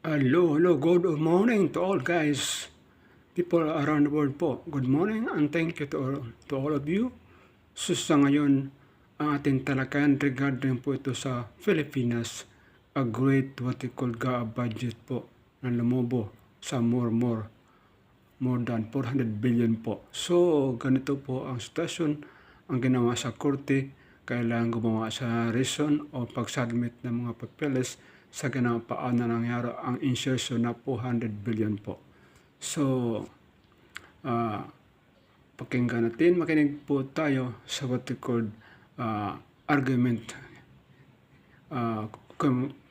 Hello, good morning to all guys. People around the world po. Good morning and thank you to all of you. So sa ngayon, ang ating talakayan regarding po ito sa Pilipinas, a great what we call budget po na lumobo sa more than 400 billion po. So ganito po ang sitwasyon, ang ginawa sa korte, kailangan gumawa sa reason o pag-submit ng mga papeles sa ganang paano nangyari ang insertion na 400 billion po. So, pakinggan natin, makinig po tayo sa what we call argument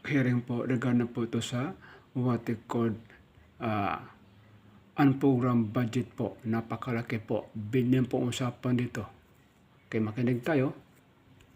hearing po regarding po ito sa what we call unprogrammed budget po. Napakalaki po. Billion po usapan dito. Okay, makinig tayo.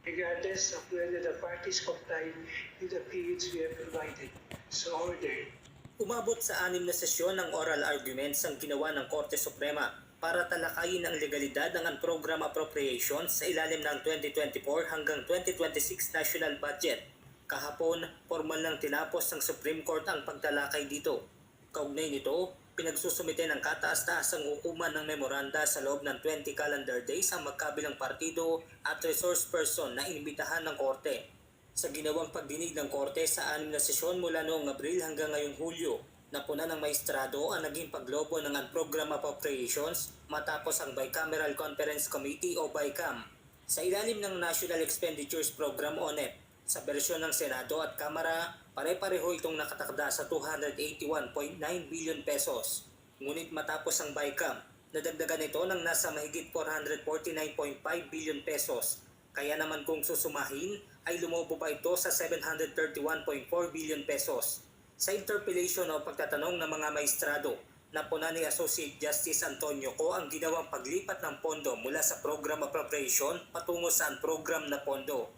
Regardless of whether the parties comply with the periods we have provided. So ordered. Umabot sa 6 na sesyon ng oral arguments ang ginawa ng Korte Suprema para talakayin ang legalidad ng unprogrammed appropriations sa ilalim ng 2024 hanggang 2026 national budget. Kahapon, formal lang tinapos ng Supreme Court ang pagtalakay dito. Kaugnay nito, pinagsusumite ng kataas-taasang hukuman ng memoranda sa loob ng 20 calendar days ang magkabilang partido at resource person na inimbitahan ng Korte. Sa ginawang pagdinig ng Korte sa 6 na sesyon mula noong Abril hanggang ngayong Hulyo, napuna ng maestrado ang naging paglobo ng unprogrammed appropriations matapos ang Bicameral Conference Committee o BICAM. Sa ilalim ng National Expenditures Program o NEP, sa bersyon ng Senado at Kamara, pare-pareho itong nakatakda sa 281.9 billion pesos. Ngunit matapos ang BICAM, nadagdagan ito ng nasa mahigit 449.5 billion pesos. Kaya naman kung susumahin, ay lumobo pa ito sa 731.4 billion pesos. Sa interpellation o pagtatanong ng mga maestrado, napuna ni Associate Justice Antonio Co ang ginawang paglipat ng pondo mula sa program appropriation patungo sa unprogram na pondo.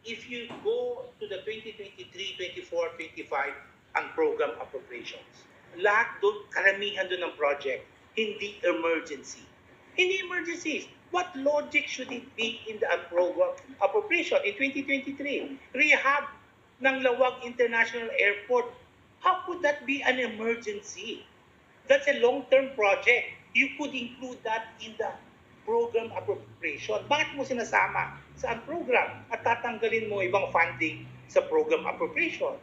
If you go to the 2023, 24, 25 ang program appropriations, lahat doon, karamihan doon ng project, hindi emergency. Hindi emergencies. What logic should it be in the program appropriation in 2023? Rehab ng Lawag International Airport. How could that be an emergency? That's a long-term project. You could include that in the program appropriation. Bakit mo sinasama sa program at tatanggalin mo ibang funding sa program appropriation?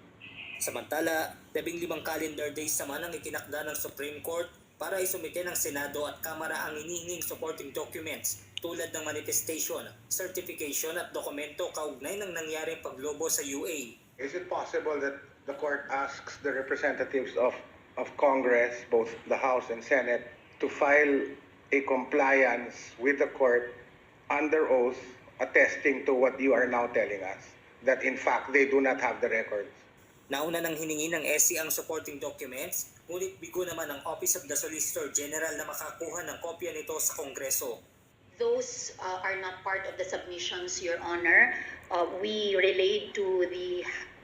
Samantala, 15 calendar days naman ang itinakda ng Supreme Court para isumite ng Senado at Kamara ang hinihinging supporting documents tulad ng manifestation, certification at dokumento kaugnay ng nangyaring paglobo sa UA. Is it possible that the court asks the representatives of Congress, both the House and Senate, to file a compliance with the court under oath attesting to what you are now telling us, that in fact they do not have the records? Nauna nang hiningi ng SC ang supporting documents, ngunit bigo naman ang Office of the Solicitor General na makakuha ng kopya nito sa Kongreso. Those are not part of the submissions, Your Honor. We relayed to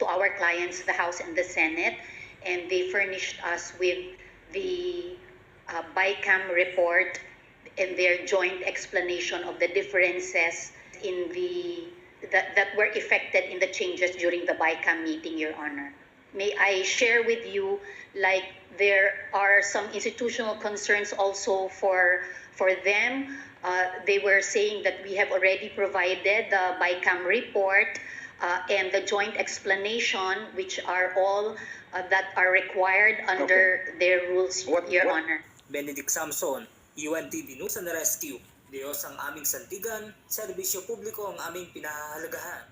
our clients, the House and the Senate, and they furnished us with the BICAM report and their joint explanation of the differences in that were effected in the changes during the BICAM meeting, Your Honor. May I share with you, like there are some institutional concerns also for them. They were saying that we have already provided the BICAM report and the joint explanation, which are all that are required under their rules, Your Honor. Benedict Samson, UNTV News and Rescue. Diyos ang aming sandigan, serbisyo publiko ang aming pinahahalagahan.